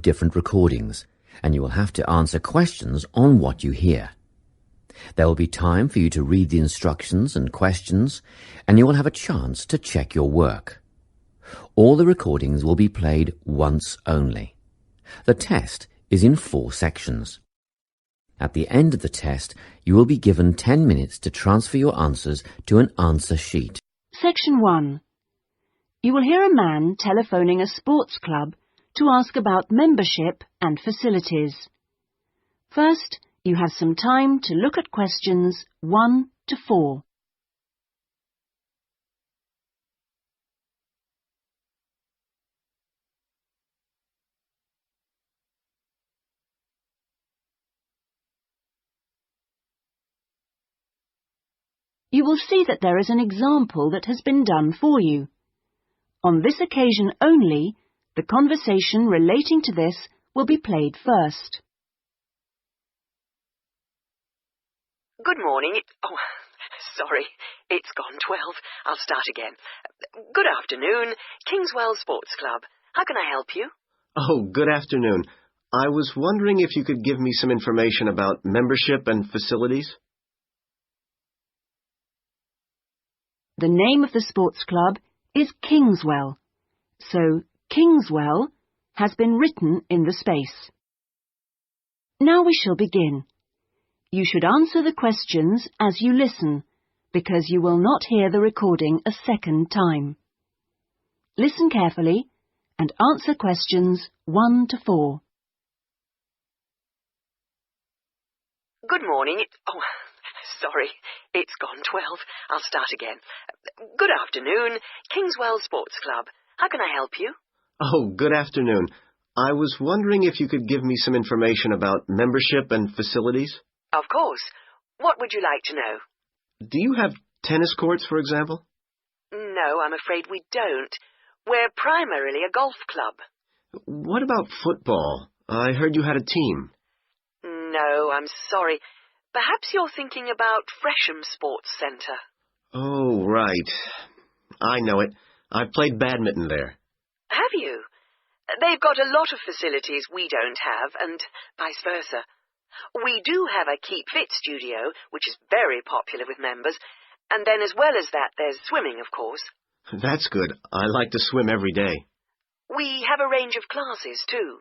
different recordings, and you will have to answer questions on what you hear. There will be time for you to read the instructions and questions, and you will have a chance to check your work. All the recordings will be played once only. The test is in 4 sections. At the end of the test, you will be given 10 minutes to transfer your answers to an answer sheet. Section 1. You will hear a man telephoning a sports club to ask about membership and facilities. First, you have some time to look at questions 1 to 4. You will see that there is an example that has been done for you. On this occasion only, the conversation relating to this will be played first. Good morning. Sorry, it's gone 12. I'll start again. Good afternoon, Kingswell Sports Club. How can I help you? Oh, good afternoon. I was wondering if you could give me some information about membership and facilities. The name of the sports club is Kingswell, so Kingswell has been written in the space. Now we shall begin. You should answer the questions as you listen, because you will not hear the recording a second time. Listen carefully and answer questions 1 to 4. Good morning. Sorry, it's gone 12. I'll start again. Good afternoon, Kingswell Sports Club. How can I help you? Oh, good afternoon. I was wondering if you could give me some information about membership and facilities. Of course. What would you like to know? Do you have tennis courts, for example? No, I'm afraid we don't. We're primarily a golf club. What about football? I heard you had a team. No, I'm sorry. Perhaps you're thinking about Fresham Sports Centre. Oh, right. I know it. I've played badminton there. Have you? They've got a lot of facilities we don't have, and vice versa. We do have a Keep Fit studio, which is very popular with members, and then as well as that, there's swimming, of course. That's good. I like to swim every day. We have a range of classes, too.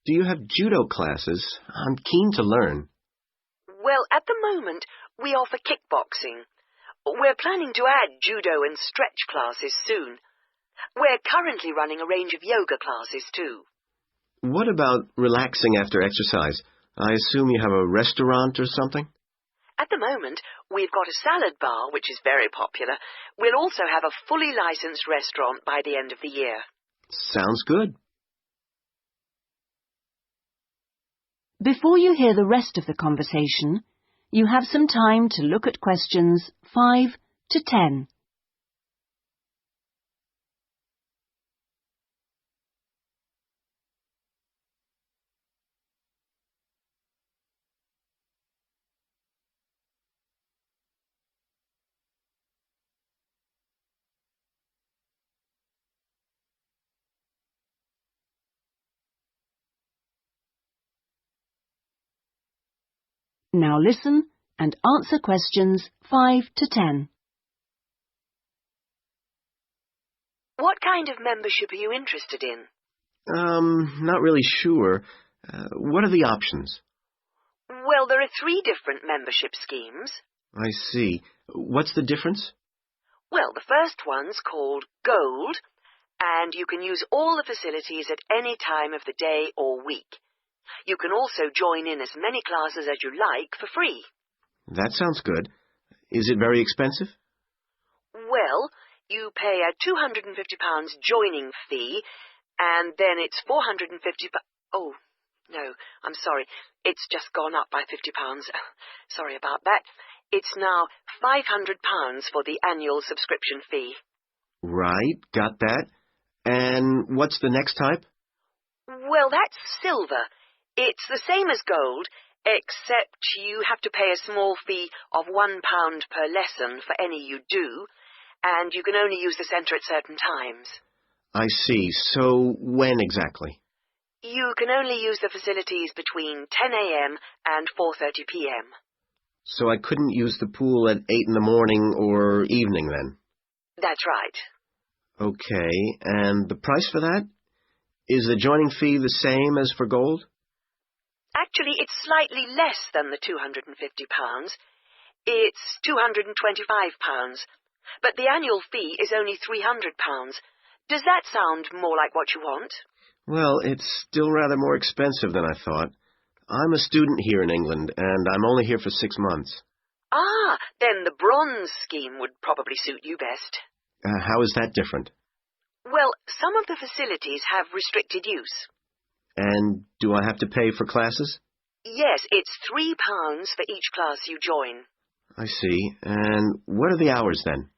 Do you have judo classes? I'm keen to learn. Well, at the moment, we offer kickboxing. We're planning to add judo and stretch classes soon. We're currently running a range of yoga classes, too. What about relaxing after exercise? I assume you have a restaurant or something? At the moment, we've got a salad bar, which is very popular. We'll also have a fully licensed restaurant by the end of the year. Sounds good. Before you hear the rest of the conversation, you have some time to look at questions 5 to 10. Now listen and answer questions 5 to 10. What kind of membership are you interested in? Not really sure. What are the options? Well, there are 3 different membership schemes. I see. What's the difference? Well, the first one's called Gold, and you can use all the facilities at any time of the day or week. You can also join in as many classes as you like for free. That sounds good. Is it very expensive? Well, you pay a £250 joining fee, and then it's £450... Oh, no, I'm sorry. It's just gone up by £50. Sorry about that. It's now £500 for the annual subscription fee. Right, got that. And what's the next type? Well, that's silver. It's the same as gold, except you have to pay a small fee of £1 per lesson for any you do, and you can only use the centre at certain times. I see. So when exactly? You can only use the facilities between 10 a.m. and 4:30 p.m. So I couldn't use the pool at 8 in the morning or evening then? That's right. Okay, and the price for that? Is the joining fee the same as for gold? Actually, it's slightly less than the £250. It's £225, but the annual fee is only £300. Does that sound more like what you want? Well, it's still rather more expensive than I thought. I'm a student here in England, and I'm only here for 6 months. Ah, then the bronze scheme would probably suit you best. How is that different? Well, some of the facilities have restricted use. And do I have to pay for classes? Yes, it's £3 for each class you join. I see. And what are the hours then?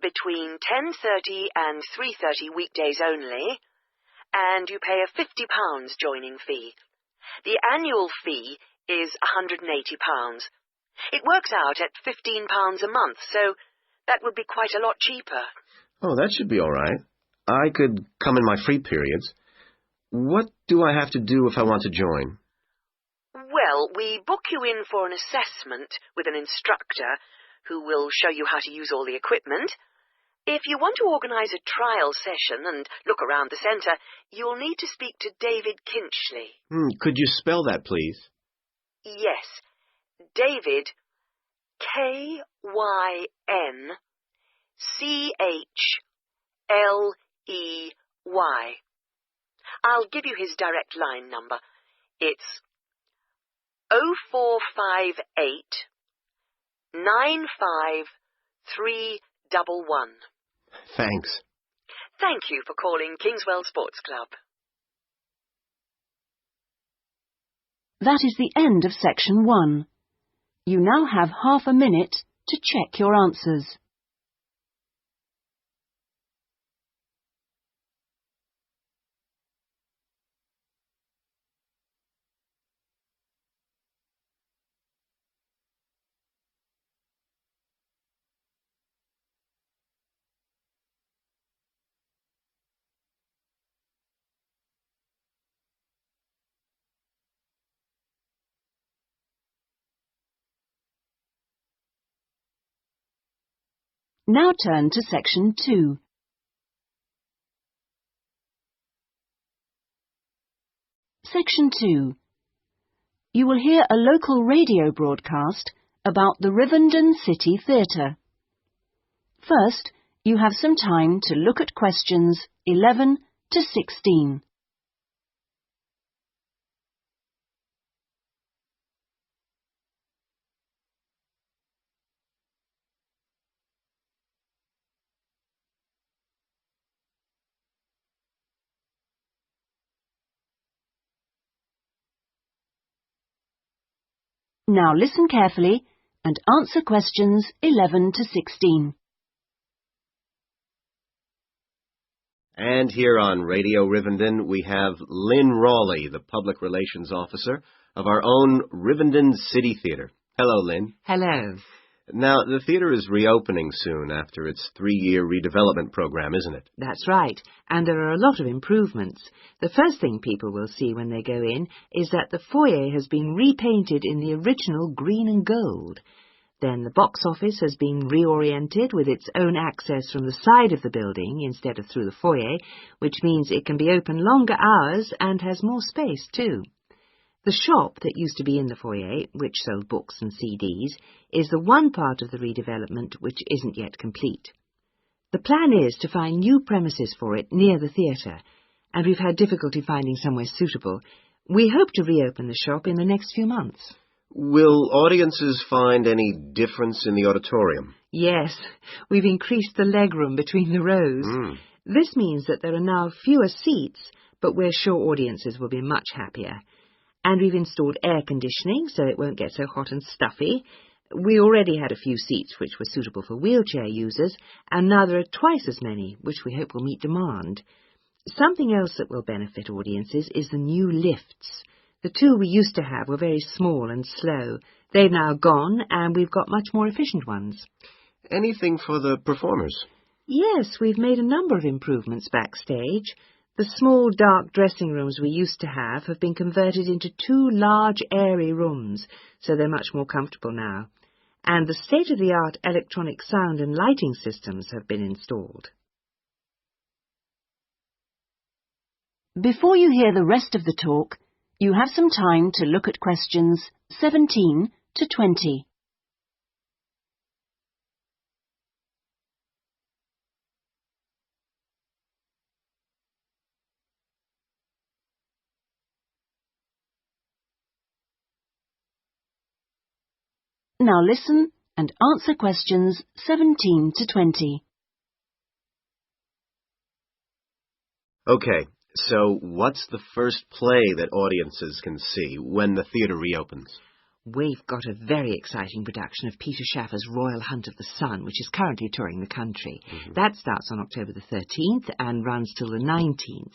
Between 10:30 and 3:30 weekdays only, and you pay a £50 joining fee. The annual fee is £180. It works out at £15 a month, so that would be quite a lot cheaper. Oh, that should be all right. I could come in my free periods. What do I have to do if I want to join? Well, we book you in for an assessment with an instructor who will show you how to use all the equipment. If you want to organise a trial session and look around the centre, you'll need to speak to David Kinchley. Could you spell that, please? Yes, David, KynchleY. I'll give you his direct line number. It's 0458 95311. Thanks. Thank you for calling Kingswell Sports Club. That is the end of section 1. You now have half a minute to check your answers. Now turn to section 2. Section 2. You will hear a local radio broadcast about the Rivendell City Theatre. First, you have some time to look at questions 11 to 16. Now listen carefully and answer questions 11 to 16. And here on Radio Rivendell, we have Lynn Rawley, the Public Relations Officer of our own Rivendell City Theatre. Hello, Lynn. Hello. Now, the theatre is reopening soon after its 3-year redevelopment program, isn't it? That's right, and there are a lot of improvements. The first thing people will see when they go in is that the foyer has been repainted in the original green and gold. Then the box office has been reoriented with its own access from the side of the building instead of through the foyer, which means it can be open longer hours and has more space too. The shop that used to be in the foyer, which sold books and CDs, is the one part of the redevelopment which isn't yet complete. The plan is to find new premises for it near the theatre, and we've had difficulty finding somewhere suitable. We hope to reopen the shop in the next few months. Will audiences find any difference in the auditorium? Yes, we've increased the legroom between the rows. This means that there are now fewer seats, but we're sure audiences will be much happier. And we've installed air conditioning so it won't get so hot and stuffy. We already had a few seats which were suitable for wheelchair users, and now there are twice as many, which we hope will meet demand. Something else that will benefit audiences is the new lifts. The 2 we used to have were very small and slow. They've now gone, and we've got much more efficient ones. Anything for the performers? Yes, we've made a number of improvements backstage. The small dark dressing rooms we used to have been converted into 2 large airy rooms, so they're much more comfortable now. And the state-of-the-art electronic sound and lighting systems have been installed. Before you hear the rest of the talk, you have some time to look at questions 17 to 20. Now listen and answer questions 17 to 20. Okay, so what's the first play that audiences can see when the theatre reopens? We've got a very exciting production of Peter Shaffer's Royal Hunt of the Sun, which is currently touring the country. That starts on October the 13th and runs till the 19th.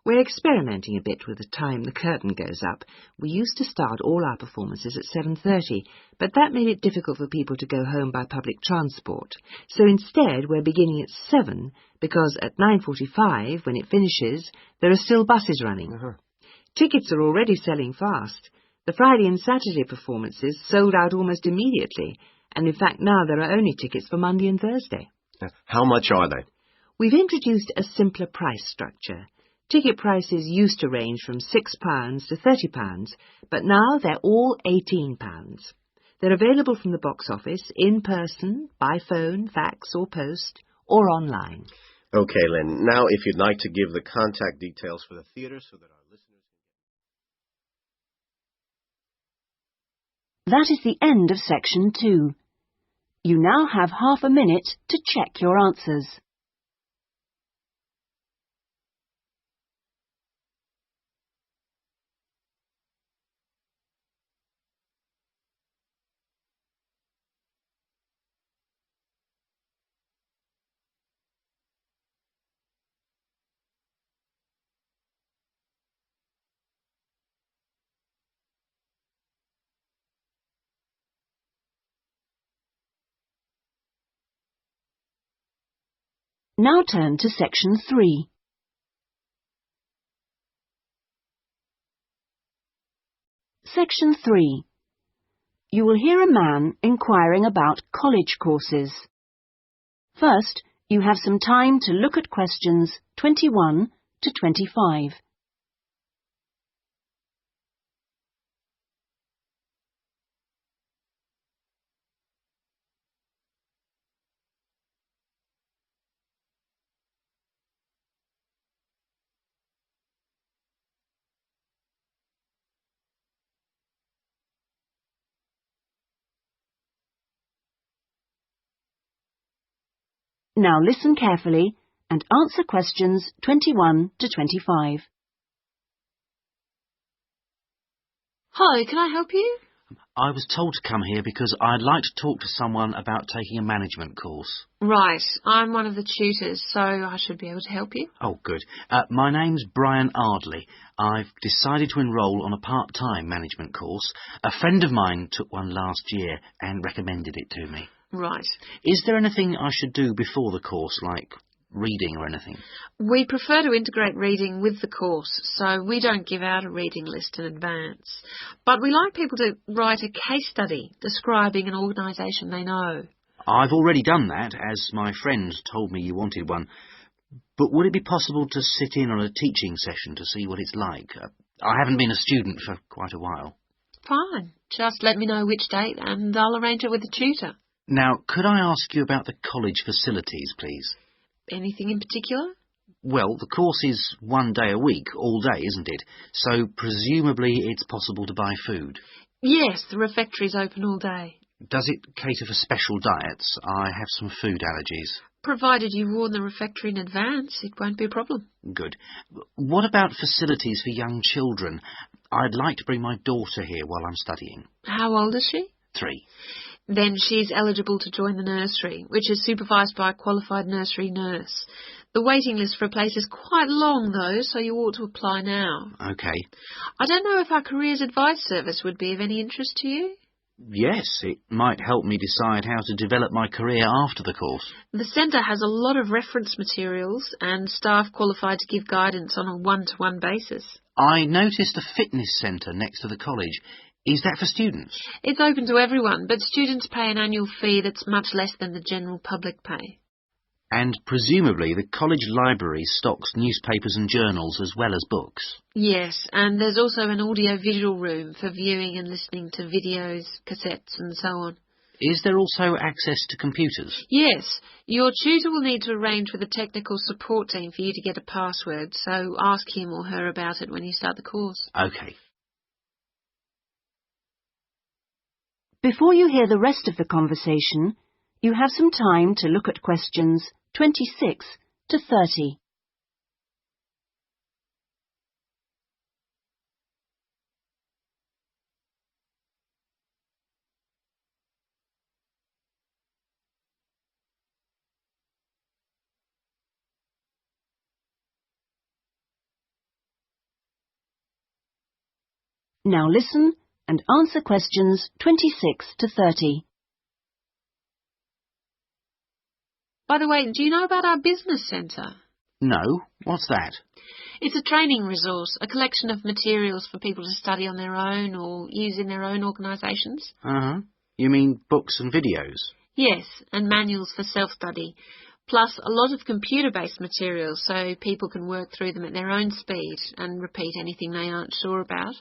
We're experimenting a bit with the time the curtain goes up. We used to start all our performances at 7:30, but that made it difficult for people to go home by public transport. So instead, we're beginning at 7, because at 9:45, when it finishes, there are still buses running. Tickets are already selling fast. The Friday and Saturday performances sold out almost immediately, and in fact now there are only tickets for Monday and Thursday. How much are they? We've introduced a simpler price structure. Ticket prices used to range from £6 to £30, but now they're all £18. They're available from the box office, in person, by phone, fax or post, or online. Okay, Lynn. Now, if you'd like to give the contact details for the theatre so that our listeners That is the end of section 2. You now have half a minute to check your answers. Now turn to section 3. Section 3. You will hear a man inquiring about college courses. First, you have some time to look at questions 21 to 25. Now listen carefully and answer questions 21 to 25. Hi, can I help you? I was told to come here because I'd like to talk to someone about taking a management course. Right, I'm one of the tutors, so I should be able to help you. Oh, good. My name's Brian Ardley. I've decided to enrol on a part-time management course. A friend of mine took one last year and recommended it to me. Right. Is there anything I should do before the course, like reading or anything? We prefer to integrate reading with the course, so we don't give out a reading list in advance. But we like people to write a case study describing an organisation they know. I've already done that, as my friend told me you wanted one. But would it be possible to sit in on a teaching session to see what it's like? I haven't been a student for quite a while. Fine. Just let me know which date and I'll arrange it with the tutor. Now, could I ask you about the college facilities, please? Anything in particular? Well, the course is 1 day a week, all day, isn't it? So presumably it's possible to buy food. Yes, the refectory's open all day. Does it cater for special diets? I have some food allergies. Provided you warn the refectory in advance, it won't be a problem. Good. What about facilities for young children? I'd like to bring my daughter here while I'm studying. How old is she? 3. Then she's eligible to join the nursery, which is supervised by a qualified nursery nurse. The waiting list for a place is quite long, though, so you ought to apply now. OK. I don't know if our careers advice service would be of any interest to you. Yes, it might help me decide how to develop my career after the course. The centre has a lot of reference materials and staff qualified to give guidance on a one-to-one basis. I noticed a fitness centre next to the college. Is that for students? It's open to everyone, but students pay an annual fee that's much less than the general public pay. And presumably the college library stocks newspapers and journals as well as books. Yes, and there's also an audio-visual room for viewing and listening to videos, cassettes and so on. Is there also access to computers? Yes, your tutor will need to arrange with the technical support team for you to get a password, so ask him or her about it when you start the course. OK. Before you hear the rest of the conversation, you have some time to look at questions 26 to 30. Now listen and answer questions 26 to 30. By the way, do you know about our business centre? No, what's that? It's a training resource, a collection of materials for people to study on their own or use in their own organisations. Uh-huh. You mean books and videos? Yes, and manuals for self-study, plus a lot of computer-based materials so people can work through them at their own speed and repeat anything they aren't sure about.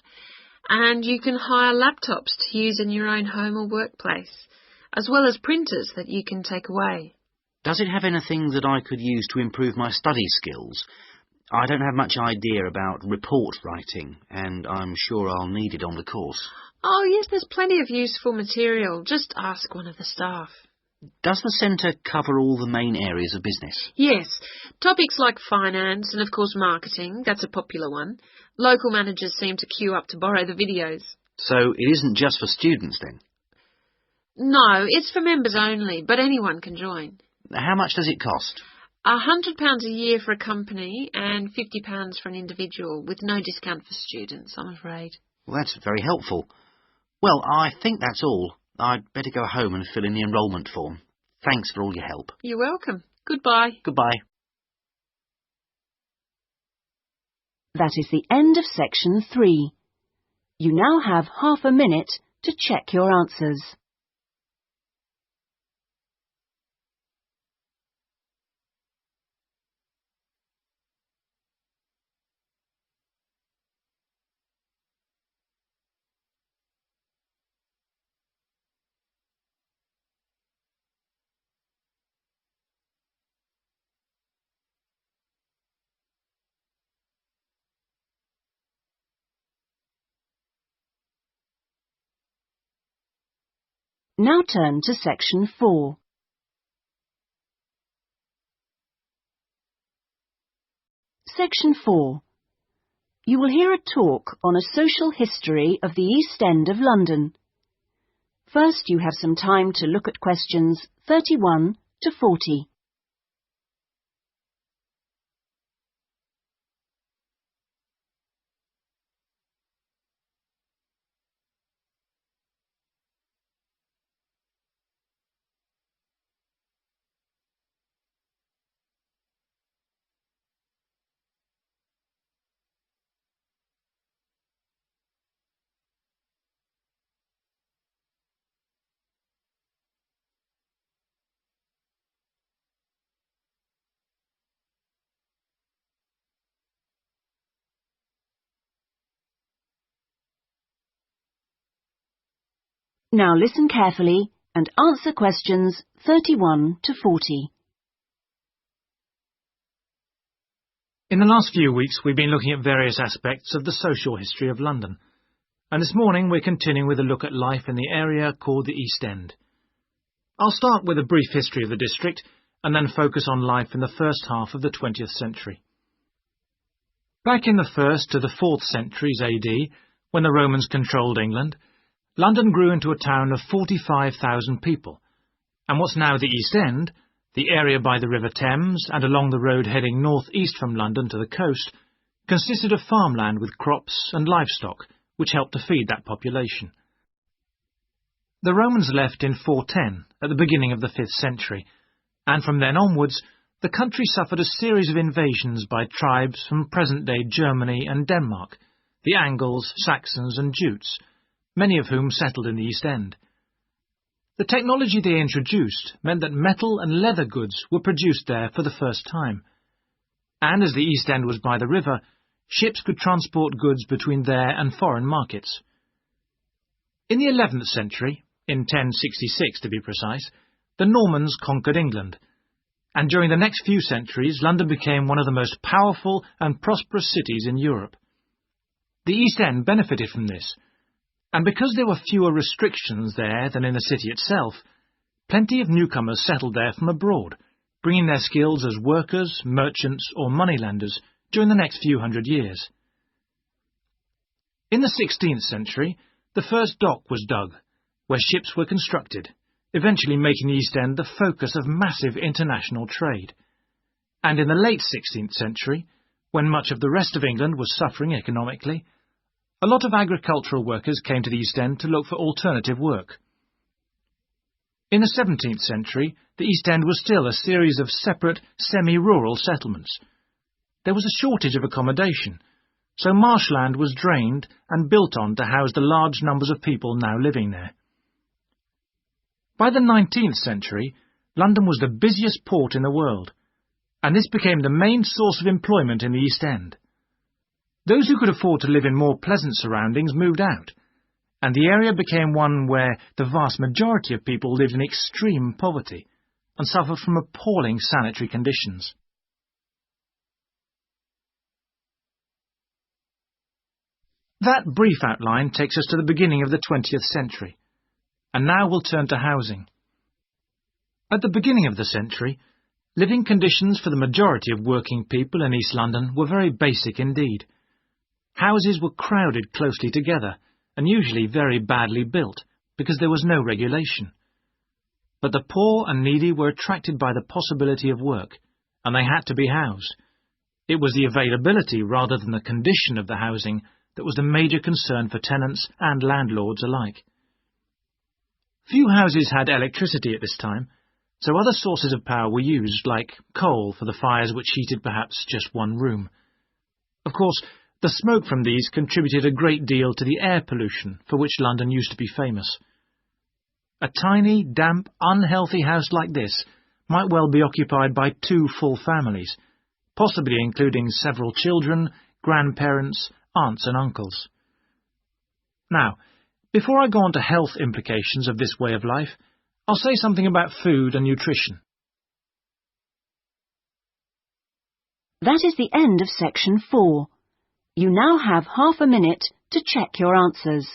And you can hire laptops to use in your own home or workplace, as well as printers that you can take away. Does it have anything that I could use to improve my study skills? I don't have much idea about report writing, and I'm sure I'll need it on the course. Oh, yes, there's plenty of useful material. Just ask one of the staff. Does the centre cover all the main areas of business? Yes, topics like finance and, of course, marketing. That's a popular one. Local managers seem to queue up to borrow the videos. So it isn't just for students, then? No, it's for members only, but anyone can join. How much does it cost? £100 a year for a company and £50 for an individual, with no discount for students, I'm afraid. Well, that's very helpful. Well, I think that's all. I'd better go home and fill in the enrolment form. Thanks for all your help. You're welcome. Goodbye. Goodbye. That is the end of section 3. You now have half a minute to check your answers. Now turn to section 4. Section 4. You will hear a talk on a social history of the East End of London. First, you have some time to look at questions 31 to 40. Now listen carefully and answer questions 31 to 40. In the last few weeks, we've been looking at various aspects of the social history of London, and this morning we're continuing with a look at life in the area called the East End. I'll start with a brief history of the district and then focus on life in the first half of the 20th century. Back in the 1st to the 4th centuries AD, when the Romans controlled England, London grew into a town of 45,000 people, and what's now the East End, the area by the River Thames and along the road heading north-east from London to the coast, consisted of farmland with crops and livestock, which helped to feed that population. The Romans left in 410, at the beginning of the 5th century, and from then onwards, the country suffered a series of invasions by tribes from present-day Germany and Denmark, the Angles, Saxons and Jutes, many of whom settled in the East End. The technology they introduced meant that metal and leather goods were produced there for the first time, and as the East End was by the river, ships could transport goods between there and foreign markets. In the 11th century, in 1066 to be precise, the Normans conquered England, and during the next few centuries London became one of the most powerful and prosperous cities in Europe. The East End benefited from this, and because there were fewer restrictions there than in the city itself, plenty of newcomers settled there from abroad, bringing their skills as workers, merchants or moneylenders during the next few hundred years. In the 16th century, the first dock was dug, where ships were constructed, eventually making the East End the focus of massive international trade. And in the late 16th century, when much of the rest of England was suffering economically, a lot of agricultural workers came to the East End to look for alternative work. In the 17th century, the East End was still a series of separate, semi-rural settlements. There was a shortage of accommodation, so marshland was drained and built on to house the large numbers of people now living there. By the 19th century, London was the busiest port in the world, and this became the main source of employment in the East End. Those who could afford to live in more pleasant surroundings moved out, and the area became one where the vast majority of people lived in extreme poverty and suffered from appalling sanitary conditions. That brief outline takes us to the beginning of the 20th century, and now we'll turn to housing. At the beginning of the century, living conditions for the majority of working people in East London were very basic indeed. Houses were crowded closely together, and usually very badly built, because there was no regulation. But the poor and needy were attracted by the possibility of work, and they had to be housed. It was the availability rather than the condition of the housing that was the major concern for tenants and landlords alike. Few houses had electricity at this time, so other sources of power were used, like coal for the fires which heated perhaps just one room. Of course, the smoke from these contributed a great deal to the air pollution for which London used to be famous. A tiny, damp, unhealthy house like this might well be occupied by 2 full families, possibly including several children, grandparents, aunts and uncles. Now, before I go on to health implications of this way of life, I'll say something about food and nutrition. That is the end of section 4. You now have half a minute to check your answers.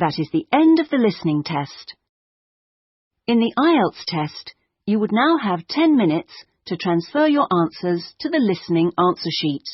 That is the end of the listening test. In the IELTS test, you would now have 10 minutes to transfer your answers to the listening answer sheet.